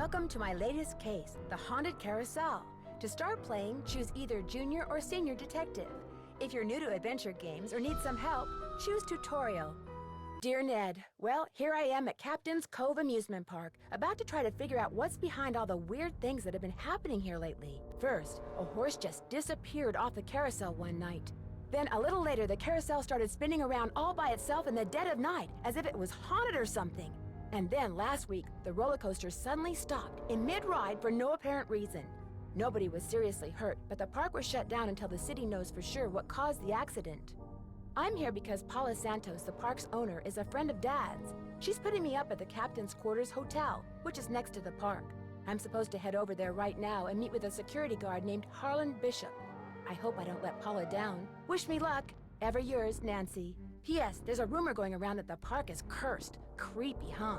Welcome to my latest case, the Haunted Carousel. To start playing, choose either Junior or Senior Detective. If you're new to adventure games or need some help, choose Tutorial. Dear Ned, well, here I am at Captain's Cove Amusement Park, about to try to figure out what's behind all the weird things that have been happening here lately. First, a horse just disappeared off the carousel one night. Then, a little later, the carousel started spinning around all by itself in the dead of night, as if it was haunted or something. And then, last week, the roller coaster suddenly stopped in mid-ride for no apparent reason. Nobody was seriously hurt, but the park was shut down until the city knows for sure what caused the accident. I'm here because Paula Santos, the park's owner, is a friend of Dad's. She's putting me up at the Captain's Quarters Hotel, which is next to the park. I'm supposed to head over there right now and meet with a security guard named Harlan Bishop. I hope I don't let Paula down. Wish me luck. Ever yours, Nancy. P.S. There's a rumor going around that the park is cursed. Creepy, huh?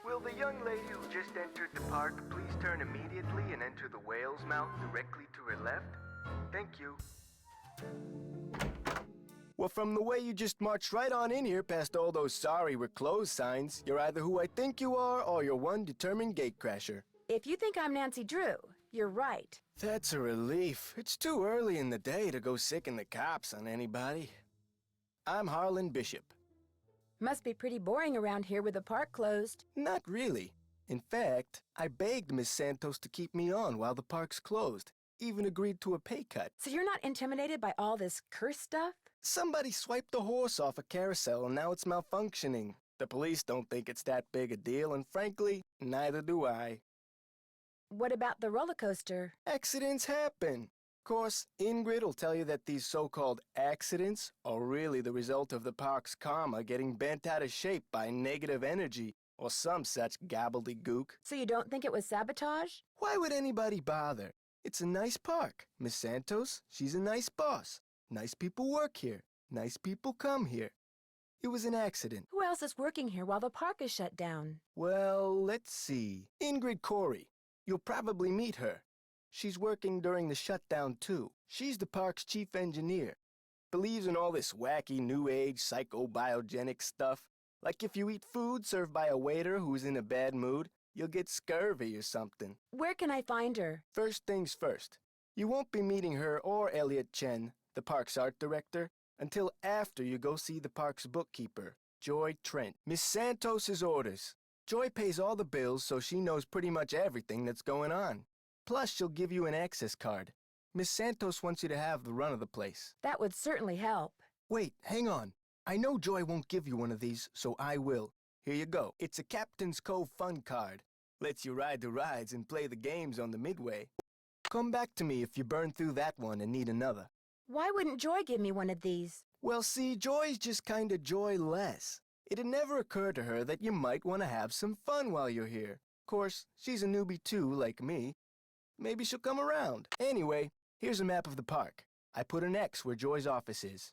Will the young lady who just entered the park please turn immediately and enter the whale's mouth directly to her left? Thank you. Well, from the way you just marched right on in here past all those sorry we're closed signs, you're either who I think you are or you're one determined gatecrasher. If you think I'm Nancy Drew, you're right. That's a relief. It's too early in the day to go sicking the cops on anybody. I'm Harlan Bishop. Must be pretty boring around here with the park closed. Not really. In fact, I begged Miss Santos to keep me on while the park's closed. Even agreed to a pay cut. So you're not intimidated by all this curse stuff? Somebody swiped the horse off a carousel and now it's malfunctioning. The police don't think it's that big a deal, and frankly, neither do I. What about the roller coaster? Accidents happen. Of course, Ingrid will tell you that these so-called accidents are really the result of the park's karma getting bent out of shape by negative energy or some such gobbledygook. So you don't think it was sabotage? Why would anybody bother? It's a nice park. Miss Santos, she's a nice boss. Nice people work here. Nice people come here. It was an accident. Who else is working here while the park is shut down? Well, let's see. Ingrid Corey. You'll probably meet her. She's working during the shutdown, too. She's the park's chief engineer. Believes in all this wacky new age psychobiogenic stuff. Like if you eat food served by a waiter who's in a bad mood, you'll get scurvy or something. Where can I find her? First things first. You won't be meeting her or Elliot Chen, the park's art director, until after you go see the park's bookkeeper, Joy Trent. Miss Santos's orders. Joy pays all the bills, so she knows pretty much everything that's going on. Plus, she'll give you an access card. Miss Santos wants you to have the run of the place. That would certainly help. Wait, hang on. I know Joy won't give you one of these, so I will. Here you go. It's a Captain's Cove fun card. Lets you ride the rides and play the games on the midway. Come back to me if you burn through that one and need another. Why wouldn't Joy give me one of these? Well, see, Joy's just kinda joyless. It'd never occur to her that you might want to have some fun while you're here. Of course, she's a newbie too, like me. Maybe she'll come around. Anyway, here's a map of the park. I put an X where Joy's office is.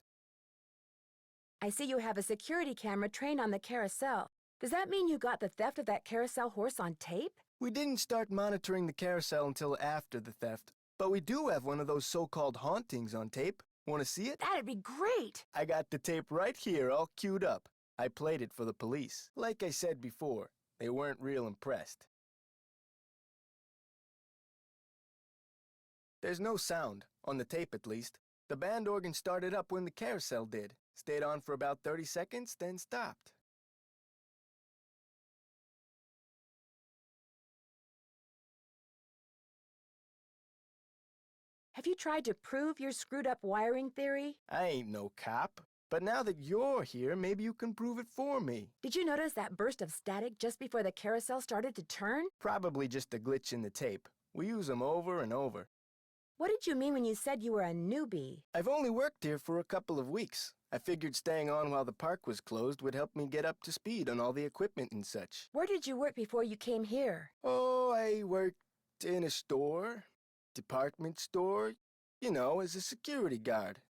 I see you have a security camera trained on the carousel. Does that mean you got the theft of that carousel horse on tape? We didn't start monitoring the carousel until after the theft, but we do have one of those so-called hauntings on tape. Want to see it? That'd be great! I got the tape right here, all queued up. I played it for the police. Like I said before, they weren't real impressed. There's no sound, on the tape at least. The band organ started up when the carousel did. Stayed on for about 30 seconds, then stopped. Have you tried to prove your screwed-up wiring theory? I ain't no cop. But now that you're here, maybe you can prove it for me. Did you notice that burst of static just before the carousel started to turn? Probably just a glitch in the tape. We use them over and over. What did you mean when you said you were a newbie? I've only worked here for a couple of weeks. I figured staying on while the park was closed would help me get up to speed on all the equipment and such. Where did you work before you came here? Oh, I worked in a store, department store, as a security guard.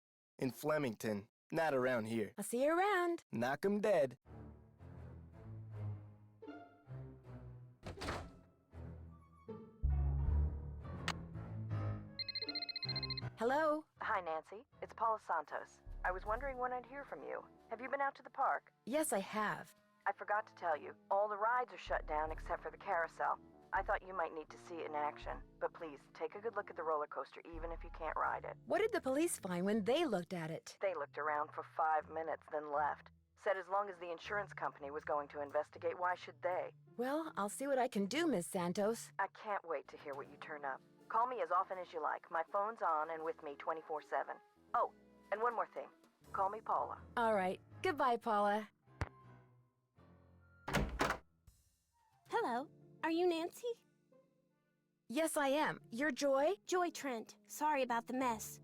In Flemington, not around here. I'll see you around. Knock 'em dead. Hello? Hi, Nancy. It's Paula Santos. I was wondering when I'd hear from you. Have you been out to the park? Yes, I have. I forgot to tell you. All the rides are shut down except for the Carousel. I thought you might need to see it in action. But please, take a good look at the roller coaster even if you can't ride it. What did the police find when they looked at it? They looked around for 5 minutes, then left. Said as long as the insurance company was going to investigate, why should they? Well, I'll see what I can do, Miss Santos. I can't wait to hear what you turn up. Call me as often as you like. My phone's on and with me 24/7. Oh, and one more thing. Call me Paula. All right. Goodbye, Paula. Hello. Are you Nancy? Yes, I am. You're Joy? Joy Trent. Sorry about the mess.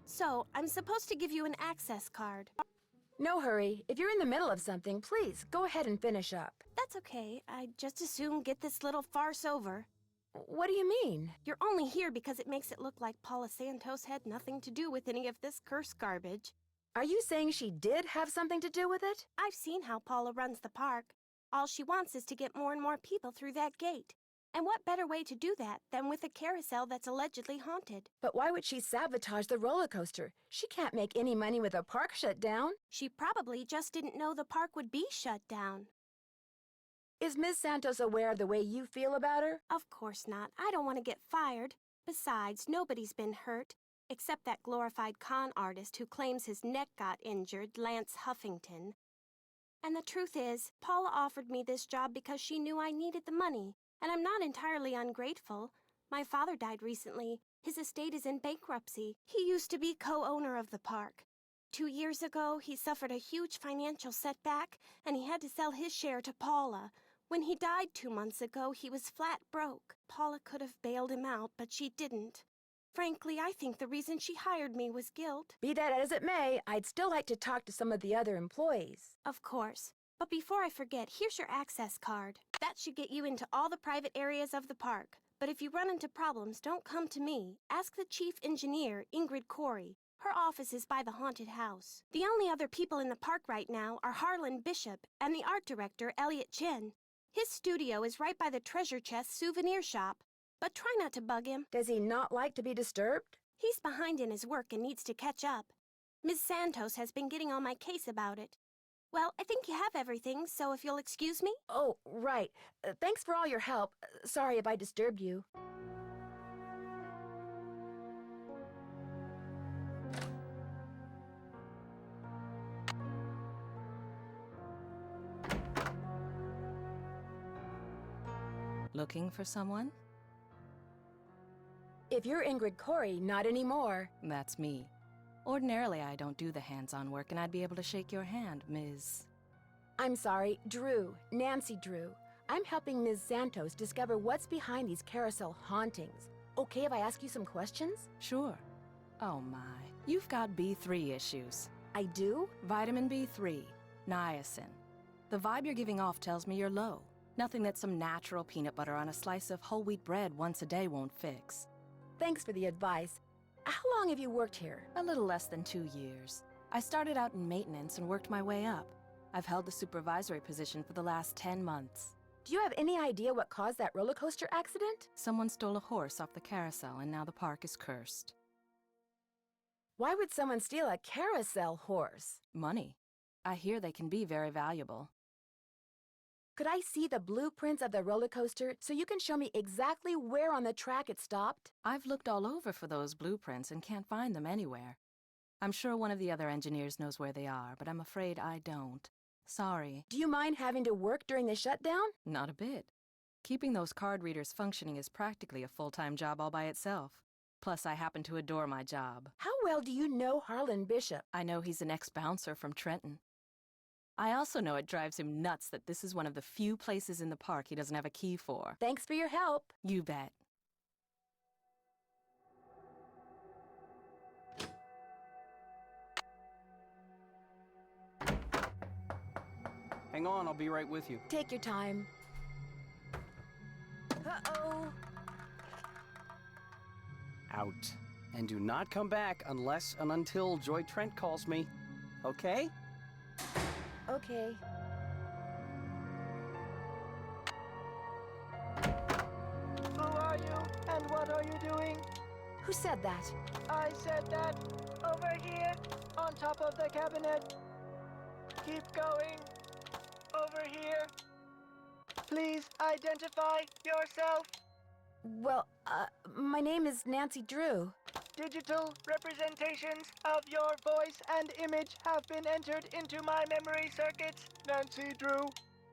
So, I'm supposed to give you an access card. No hurry. If you're in the middle of something, please go ahead and finish up. That's okay. I'd just as soon get this little farce over. What do you mean? You're only here because it makes it look like Paula Santos had nothing to do with any of this cursed garbage. Are you saying she did have something to do with it? I've seen how Paula runs the park. All she wants is to get more and more people through that gate. And what better way to do that than with a carousel that's allegedly haunted? But why would she sabotage the roller coaster? She can't make any money with a park shut down. She probably just didn't know the park would be shut down. Is Miss Santos aware of the way you feel about her? Of course not. I don't want to get fired. Besides, nobody's been hurt, except that glorified con artist who claims his neck got injured, Lance Huffington. And the truth is, Paula offered me this job because she knew I needed the money, and I'm not entirely ungrateful. My father died recently. His estate is in bankruptcy. He used to be co-owner of the park. 2 years ago, he suffered a huge financial setback, and he had to sell his share to Paula. When he died 2 months ago, he was flat broke. Paula could have bailed him out, but she didn't. Frankly, I think the reason she hired me was guilt. Be that as it may, I'd still like to talk to some of the other employees. Of course. But before I forget, here's your access card. That should get you into all the private areas of the park. But if you run into problems, don't come to me. Ask the chief engineer, Ingrid Corey. Her office is by the haunted house. The only other people in the park right now are Harlan Bishop and the art director, Elliot Chen. His studio is right by the treasure chest souvenir shop. But try not to bug him. Does he not like to be disturbed? He's behind in his work and needs to catch up. Ms. Santos has been getting on my case about it. Well, I think you have everything, so if you'll excuse me. Oh, right. Thanks for all your help. Sorry if I disturbed you. Looking for someone? If you're Ingrid Corey, not anymore. That's me. Ordinarily, I don't do the hands-on work, and I'd be able to shake your hand, Ms. I'm sorry, Drew. Nancy Drew. I'm helping Ms. Santos discover what's behind these carousel hauntings. Okay if I ask you some questions? Sure. Oh my. You've got B3 issues. I do? Vitamin B3, niacin. The vibe you're giving off tells me you're low. Nothing that some natural peanut butter on a slice of whole wheat bread once a day won't fix. Thanks for the advice. How long have you worked here? A little less than 2 years. I started out in maintenance and worked my way up. I've held the supervisory position for the last 10 months. Do you have any idea what caused that roller coaster accident? Someone stole a horse off the carousel, and now the park is cursed. Why would someone steal a carousel horse? Money. I hear they can be very valuable. Could I see the blueprints of the roller coaster so you can show me exactly where on the track it stopped? I've looked all over for those blueprints and can't find them anywhere. I'm sure one of the other engineers knows where they are, but I'm afraid I don't. Sorry. Do you mind having to work during the shutdown? Not a bit. Keeping those card readers functioning is practically a full-time job all by itself. Plus, I happen to adore my job. How well do you know Harlan Bishop? I know he's an ex-bouncer from Trenton. I also know it drives him nuts that this is one of the few places in the park he doesn't have a key for. Thanks for your help. You bet. Hang on, I'll be right with you. Take your time. Uh-oh. Out. And do not come back unless and until Joy Trent calls me. Okay? Okay. Who are you, and what are you doing? Who said that? I said that. Over here, on top of the cabinet. Keep going. Over here. Please identify yourself. Well, my name is Nancy Drew. Digital representations of your voice and image have been entered into my memory circuits, Nancy Drew.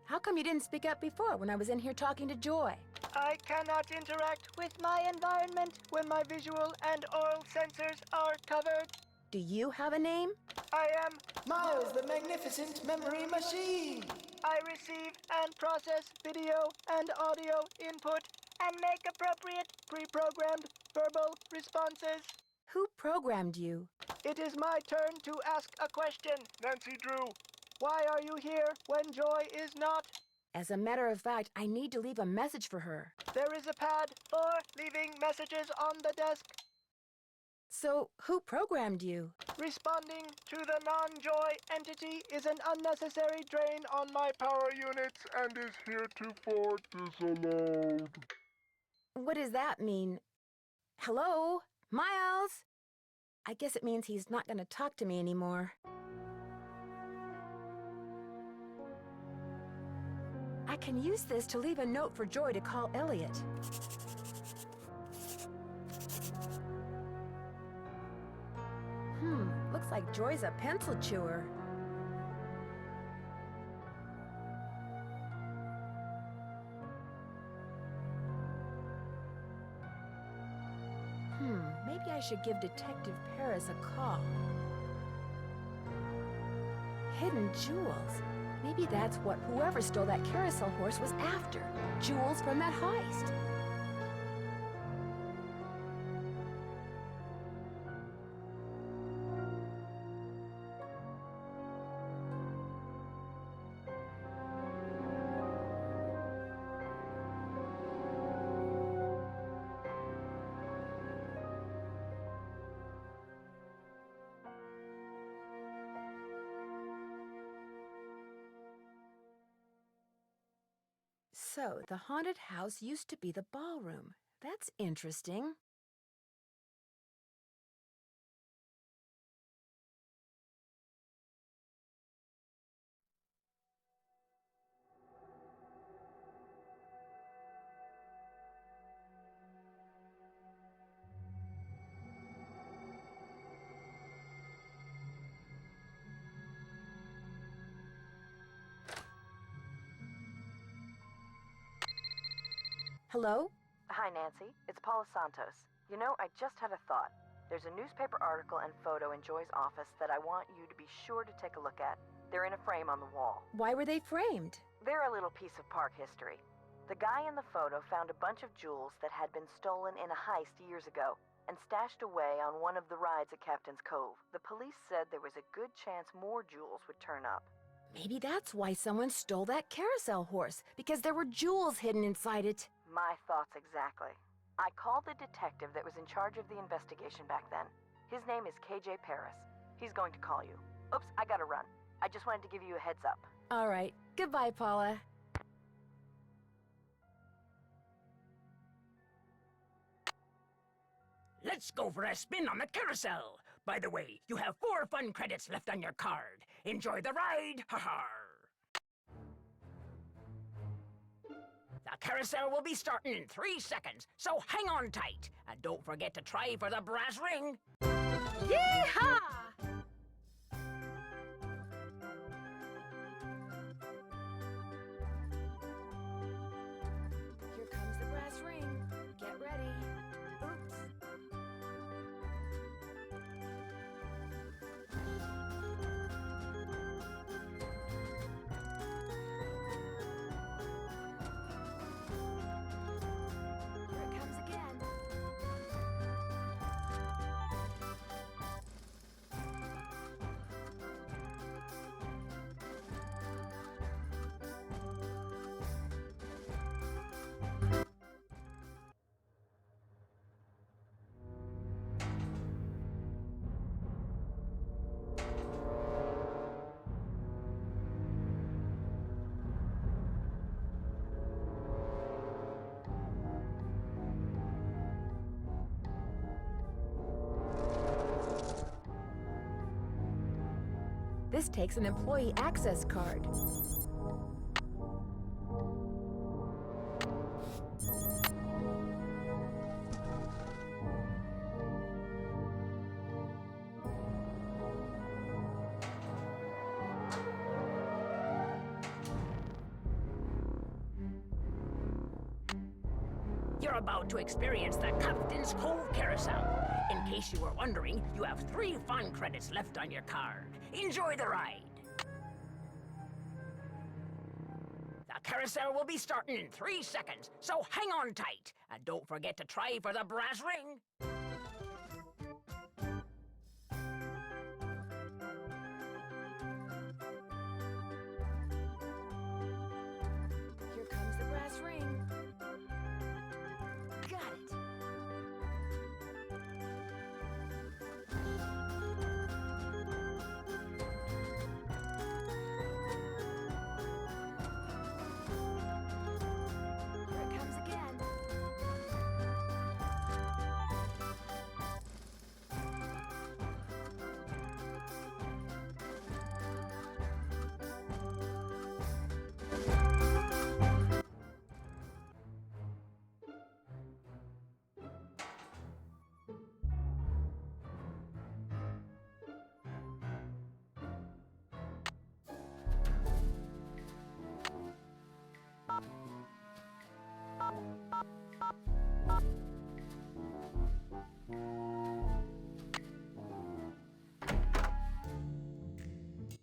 How come you didn't speak up before when I was in here talking to Joy? I cannot interact with my environment when my visual and oral sensors are covered. Do you have a name? I am Miles the Magnificent Memory Machine. I receive and process video and audio input and make appropriate pre-programmed verbal responses. Who programmed you? It is my turn to ask a question, Nancy Drew. Why are you here when Joy is not? As a matter of fact, I need to leave a message for her. There is a pad for leaving messages on the desk. So, who programmed you? Responding to the non-Joy entity is an unnecessary drain on my power units and is heretofore disallowed. What does that mean? Hello? Miles? I guess it means he's not going to talk to me anymore. I can use this to leave a note for Joy to call Elliot. Looks like Joy's a pencil chewer. Maybe I should give Detective Paris a call. Hidden jewels. Maybe that's what whoever stole that carousel horse was after. Jewels from that heist. So, the haunted house used to be the ballroom. That's interesting. Hello? Hi, Nancy. It's Paula Santos. You know, I just had a thought. There's a newspaper article and photo in Joy's office that I want you to be sure to take a look at. They're in a frame on the wall. Why were they framed? They're a little piece of park history. The guy in the photo found a bunch of jewels that had been stolen in a heist years ago and stashed away on one of the rides at Captain's Cove. The police said there was a good chance more jewels would turn up. Maybe that's why someone stole that carousel horse, because there were jewels hidden inside it. My thoughts exactly. I called the detective that was in charge of the investigation back then. His name is KJ Paris. He's going to call you. Oops, I gotta run. I just wanted to give you a heads up. All right. Goodbye, Paula. Let's go for a spin on the carousel. By the way, you have 4 fun credits left on your card. Enjoy the ride, ha-ha! The carousel will be starting in 3 seconds, so hang on tight. And don't forget to try for the brass ring. Yee-haw! Here comes the brass ring. Get ready. Oops. Here it comes again. This takes an employee access card. You're about to experience the Captain's Cove Carousel. In case you were wondering, you have 3 fun credits left on your card. Enjoy the ride. The carousel will be starting in 3 seconds, so hang on tight. And don't forget to try for the brass ring. Here comes the brass ring. Got it. Here it comes again.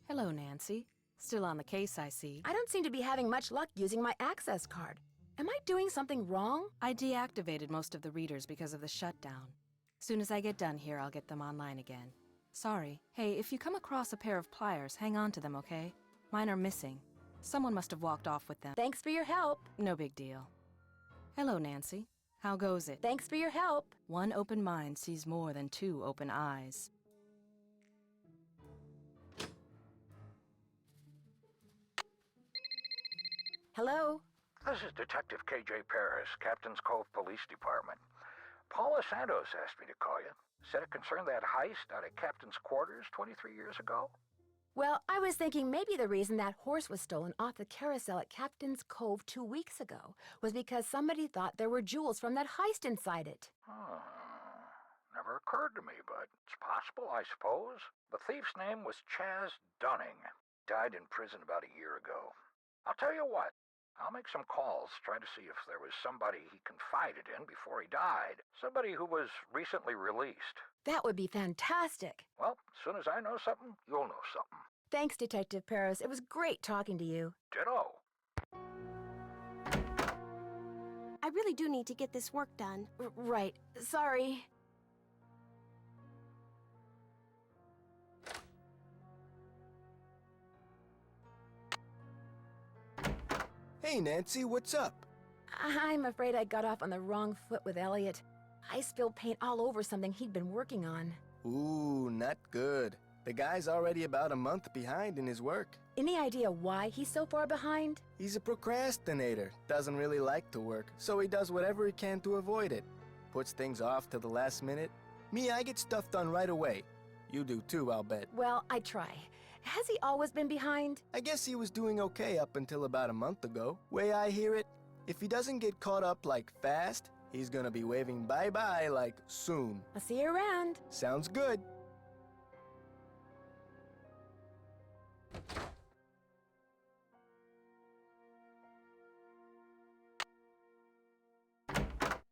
Hello, Nancy. Still on the case, I see. I don't seem to be having much luck using my access card. Am I doing something wrong? I deactivated most of the readers because of the shutdown. Soon as I get done here, I'll get them online again. Sorry. Hey, if you come across a pair of pliers, hang on to them, okay? Mine are missing. Someone must have walked off with them. Thanks for your help. No big deal. Hello, Nancy. How goes it? Thanks for your help. One open mind sees more than 2 open eyes. Hello? This is Detective KJ Paris, Captain's Cove Police Department. Paula Santos asked me to call you. Said it concerned that heist out at Captain's quarters 23 years ago. Well, I was thinking maybe the reason that horse was stolen off the carousel at Captain's Cove 2 weeks ago was because somebody thought there were jewels from that heist inside it. Never occurred to me, but it's possible, I suppose. The thief's name was Chaz Dunning. Died in prison about a year ago. I'll tell you what. I'll make some calls, try to see if there was somebody he confided in before he died. Somebody who was recently released. That would be fantastic. Well, as soon as I know something, you'll know something. Thanks, Detective Paris. It was great talking to you. Ditto. I really do need to get this work done. Right. Sorry. Hey, Nancy, what's up? I'm afraid I got off on the wrong foot with Elliot. I spilled paint all over something he'd been working on. Ooh, not good. The guy's already about a month behind in his work. Any idea why he's so far behind? He's a procrastinator, doesn't really like to work, so he does whatever he can to avoid it. Puts things off till the last minute. Me, I get stuff done right away. You do too, I'll bet. Well, I try. Has he always been behind? I guess he was doing okay up until about a month ago. Way I hear it, if he doesn't get caught up like fast, he's gonna be waving bye-bye like soon. I'll see you around. Sounds good.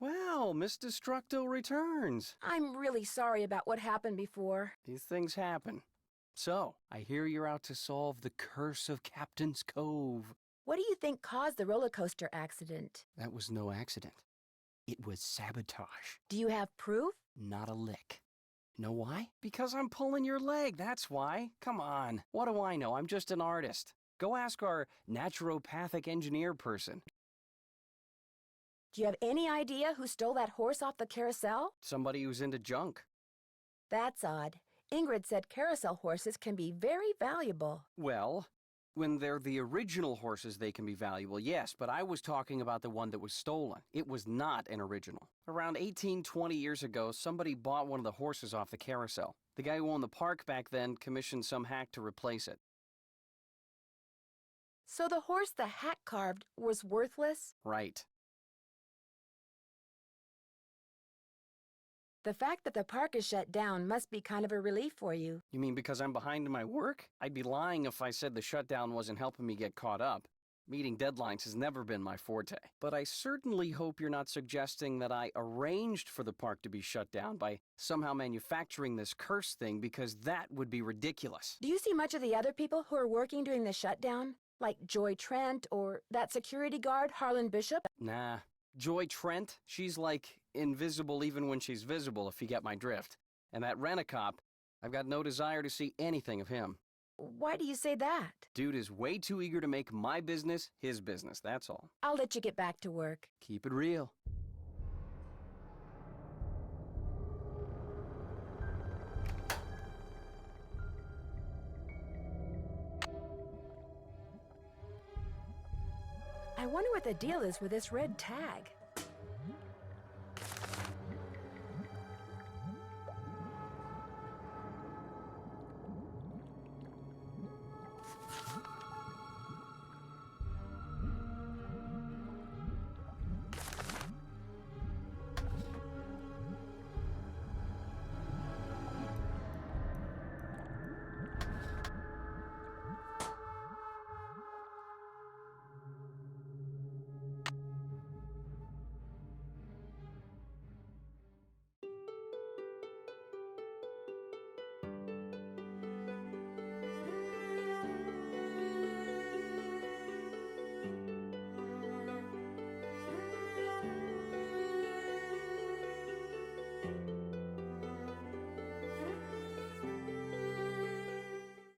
Well, Miss Destructo returns. I'm really sorry about what happened before. These things happen. So, I hear you're out to solve the curse of Captain's Cove. What do you think caused the roller coaster accident? That was no accident. It was sabotage. Do you have proof? Not a lick. Know why? Because I'm pulling your leg, that's why. Come on. What do I know? I'm just an artist. Go ask our naturopathic engineer person. Do you have any idea who stole that horse off the carousel? Somebody who's into junk. That's odd. Ingrid said carousel horses can be very valuable. Well, When they're the original horses, they can be valuable, yes, but I was talking about the one that was stolen. It was not an original. Around 20 years ago, somebody bought one of the horses off the Carousel. The guy who owned the park back then commissioned some hack to replace it. So the horse the hack carved was worthless? Right. The fact that the park is shut down must be kind of a relief for you. You mean because I'm behind in my work? I'd be lying if I said the shutdown wasn't helping me get caught up. Meeting deadlines has never been my forte. But I certainly hope you're not suggesting that I arranged for the park to be shut down by somehow manufacturing this curse thing, because that would be ridiculous. Do you see much of the other people who are working during the shutdown? Like Joy Trent or that security guard, Harlan Bishop? Nah. Joy Trent, she's like invisible even when she's visible, if you get my drift. And that rent-a-cop, I've got no desire to see anything of him. Why do you say that? Dude is way too eager to make my business his business, that's all. I'll let you get back to work. Keep it real. I wonder what the deal is with this red tag.